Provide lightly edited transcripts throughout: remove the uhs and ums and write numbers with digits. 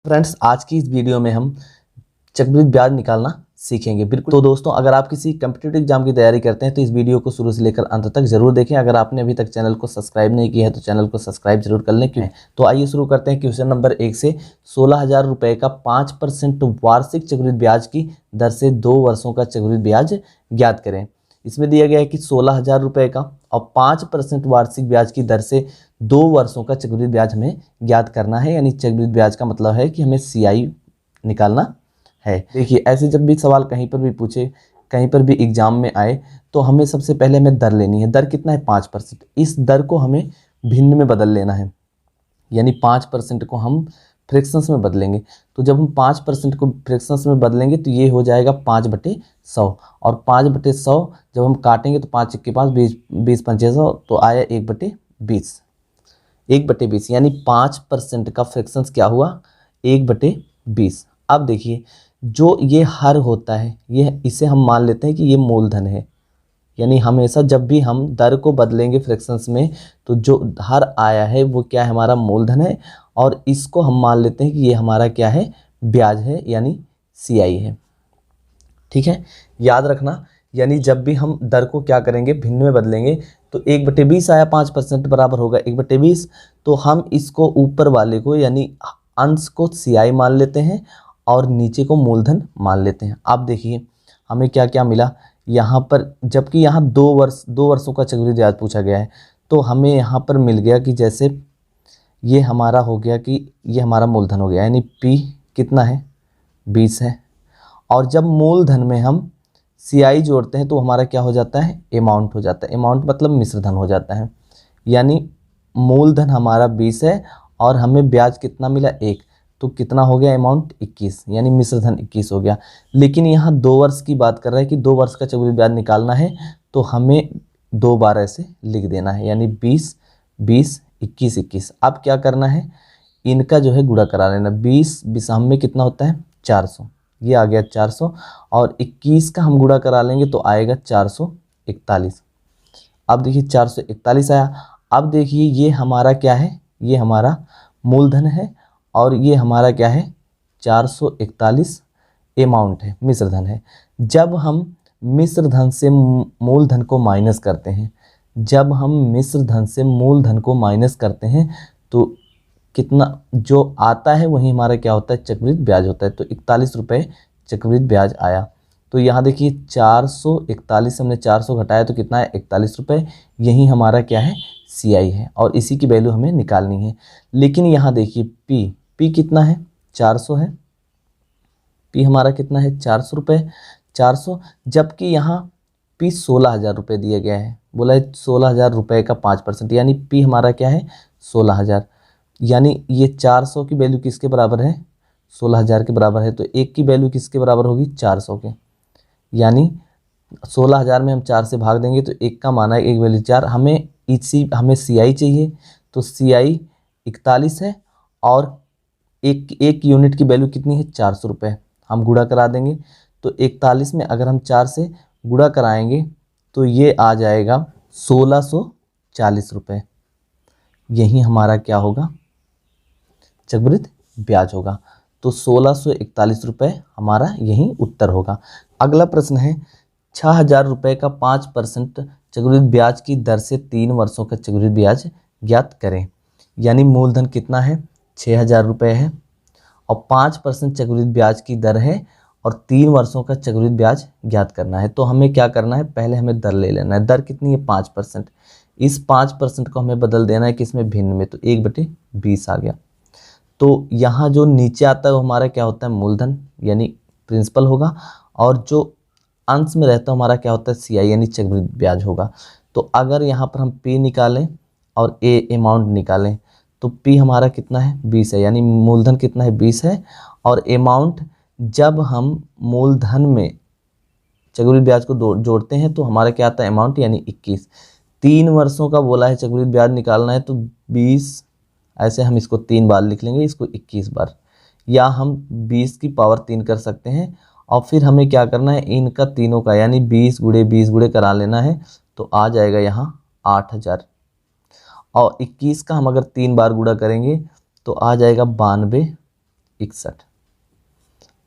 Friends, आज की इस वीडियो में हम चक्रवृद्धि ब्याज निकालना सीखेंगे। बिल्कुल। तो दोस्तों, अगर आप किसी कम्पिटिटिव एग्जाम की तैयारी करते हैं तो इस वीडियो को शुरू से लेकर अंत तक जरूर देखें। अगर आपने अभी तक चैनल को सब्सक्राइब नहीं किया है तो चैनल को सब्सक्राइब जरूर कर लें। क्यों? तो आइए शुरू करते हैं। क्वेश्चन नंबर 1 से 16,000 रुपये का 5% वार्षिक चक्रवृद्धि ब्याज की दर से 2 वर्षों का चक्रवृद्धि ब्याज ज्ञात करें। इसमें दिया गया है कि 16,000 रुपये का और 5% वार्षिक ब्याज की दर से 2 वर्षों का चक्रवृद्धि ब्याज हमें ज्ञात करना है। यानी चक्रवृद्धि ब्याज का मतलब है कि हमें CI निकालना है। देखिए, ऐसे जब भी सवाल कहीं पर भी पूछे, कहीं पर भी एग्जाम में आए, तो हमें सबसे पहले हमें दर लेनी है। दर कितना है? 5%। इस दर को हमें भिन्न में बदल लेना है, यानी 5% को हम फ्रैक्शंस में बदलेंगे। तो जब हम 5% को फ्रैक्शंस में बदलेंगे तो ये हो जाएगा 5/100, और 5/100 जब हम काटेंगे तो 5 के पास 20 पंचे 100, तो आया 1/20। 1/20 यानी 5% का फ्रैक्शंस क्या हुआ? 1/20। अब देखिए, जो ये हर होता है, ये इसे हम मान लेते हैं कि ये मूलधन है। यानी हमेशा जब भी हम दर को बदलेंगे फ्रैक्शंस में, तो जो हर आया है वो क्या है? हमारा मूलधन है। और इसको हम मान लेते हैं कि ये हमारा क्या है? ब्याज है, यानी CI है। ठीक है, याद रखना। यानी जब भी हम दर को क्या करेंगे? भिन्न में बदलेंगे, तो 1/20 आया, 5% बराबर होगा 1/20। तो हम इसको ऊपर वाले को यानी अंश को CI मान लेते हैं और नीचे को मूलधन मान लेते हैं। अब देखिए हमें क्या क्या मिला यहाँ पर, जबकि यहाँ 2 वर्षों का चक्रवृद्धि ब्याज पूछा गया है। तो हमें यहाँ पर मिल गया कि जैसे ये हमारा हो गया कि ये हमारा मूलधन हो गया, यानी P कितना है? 20 है। और जब मूलधन में हम CI जोड़ते हैं तो हमारा क्या हो जाता है? अमाउंट हो जाता है। अमाउंट मतलब मिश्रधन हो जाता है। यानी मूलधन हमारा 20 है और हमें ब्याज कितना मिला? 1। तो कितना हो गया अमाउंट? 21, यानी मिश्रधन 21 हो गया। लेकिन यहाँ 2 वर्ष की बात कर रहा है कि 2 वर्ष का चक्रवृद्धि ब्याज निकालना है, तो हमें 2 बार ऐसे लिख देना है, यानी 20, 20, 21, 21। अब क्या करना है? इनका जो है गुणा करा लेना। 20 बिसाम में कितना होता है? 400। ये आ गया 400, और 21 का हम गुणा करा लेंगे तो आएगा 441। अब देखिए 441 आया। अब देखिए ये हमारा क्या है? ये हमारा मूलधन है, और ये हमारा क्या है? 441 अमाउंट है, मिश्रधन है। जब हम मिश्रधन से मूलधन को माइनस करते हैं, जब हम मिश्रधन से मूलधन को माइनस करते हैं तो कितना जो आता है वही हमारा क्या होता है? चक्रवृद्धि ब्याज होता है। तो 41 रुपये चक्रवृद्धि ब्याज आया। तो यहाँ देखिए 441 से हमने 400 घटाया तो कितना है? 41 रुपये। यही हमारा क्या है? CI है, और इसी की वैल्यू हमें निकालनी है। लेकिन यहाँ देखिए P कितना है? 400 है। P हमारा कितना है? 400 रुपये। 400, जबकि यहाँ P 16,000 रुपये दिया गया है। बोला है 16,000 रुपये का 5%, यानी P हमारा क्या है? 16,000। यानी ये 400 की वैल्यू किसके बराबर है? 16,000 के बराबर है। तो 1 की वैल्यू किसके बराबर होगी? 400 के। यानी 16,000 में हम 4 से भाग देंगे तो 1 का माना है, 1 वैल्यू 4। हमें CI चाहिए, तो CI 41 है, और एक यूनिट की वैल्यू कितनी है? 400 रुपये। हम गुणा करा देंगे तो 41 में अगर हम 4 से गुणा कराएंगे तो ये आ जाएगा 1640 रुपये। यही हमारा क्या होगा? चक्रवृद्धि ब्याज होगा। तो 1641 रुपये हमारा यही उत्तर होगा। अगला प्रश्न है, 6,000 रुपये का 5% चक्रवृद्धि ब्याज की दर से 3 वर्षों का चक्रवृद्धि ब्याज ज्ञात करें। यानी मूलधन कितना है? 6,000 रुपये है, और 5% चक्रवृद्धि ब्याज की दर है, और 3 वर्षों का चक्रवृद्धि ब्याज ज्ञात करना है। तो हमें क्या करना है? पहले हमें दर ले लेना है। दर कितनी है? 5%। इस 5% को हमें बदल देना है किसमें? भिन्न में। तो 1/20 आ गया। तो यहाँ जो नीचे आता है वो हमारा क्या होता है? मूलधन, यानी प्रिंसिपल होगा, और जो अंश में रहता है हमारा क्या होता है? CI, यानी चक्रवृद्धि ब्याज होगा। तो अगर यहाँ पर हम P निकालें और अमाउंट निकालें तो P हमारा कितना है? 20 है, यानी मूलधन कितना है? 20 है, और अमाउंट जब हम मूलधन में चक्रवृद्धि ब्याज को जोड़ते हैं तो हमारा क्या आता है? अमाउंट, यानी 21। 3 वर्षों का बोला है चक्रवृद्धि ब्याज निकालना है, तो 20, ऐसे हम इसको 3 बार लिख लेंगे, इसको 21 बार, या हम 20 की पावर 3 कर सकते हैं। और फिर हमें क्या करना है? इनका तीनों का यानी 20 गुणे 20 गुणे करा लेना है, तो आ जाएगा यहाँ 8,000। और 21 का हम अगर 3 बार गुणा करेंगे तो आ जाएगा 92 61।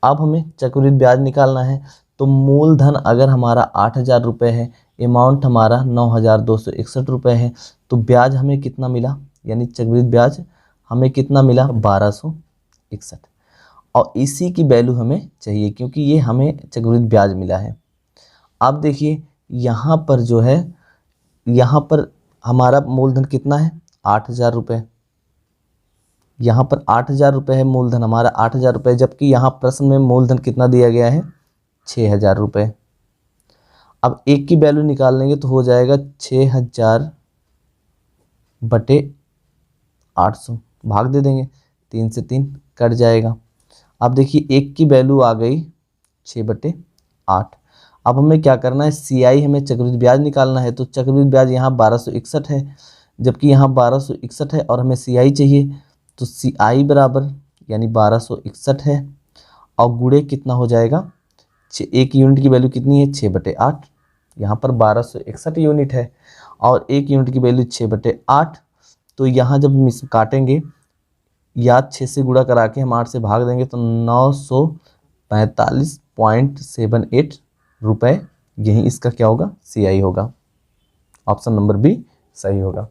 अब हमें चक्रवृद्धि ब्याज निकालना है। तो मूलधन अगर हमारा 8,000 रुपये है, अमाउंट हमारा 9,261 रुपये है, तो ब्याज हमें कितना मिला, यानी चक्रवृद्धि ब्याज हमें कितना मिला, 1261। और इसी की वैल्यू हमें चाहिए क्योंकि ये हमें चक्रवृद्धि ब्याज मिला है। अब देखिए यहाँ पर जो है, यहाँ पर हमारा मूलधन कितना है, 8,000 रुपये। यहाँ पर 8,000 रुपये है मूलधन हमारा, 8,000 रुपये, जबकि यहाँ प्रश्न में मूलधन कितना दिया गया है, 6,000 रुपये। अब एक की वैल्यू निकाल लेंगे तो हो जाएगा 6,000 बटे 800, भाग दे देंगे, 3 से 3 कट जाएगा। अब देखिए एक की वैल्यू आ गई 6/8। अब हमें क्या करना है, CI हमें चक्रवृद्धि ब्याज निकालना है। तो चक्रवृद्धि ब्याज यहाँ 1261 है, जबकि यहाँ 1261 है और हमें CI चाहिए। तो CI बराबर यानी 1261 है और गुणे कितना हो जाएगा, एक यूनिट की वैल्यू कितनी है, 6/8। यहाँ पर 1261 यूनिट है और एक यूनिट की वैल्यू 6/8। तो यहाँ जब हम इस काटेंगे, या 6 से गुणा करा के हम 8 से भाग देंगे तो 945.78 रुपये, यही इसका क्या होगा, CI होगा। ऑप्शन नंबर बी सही होगा।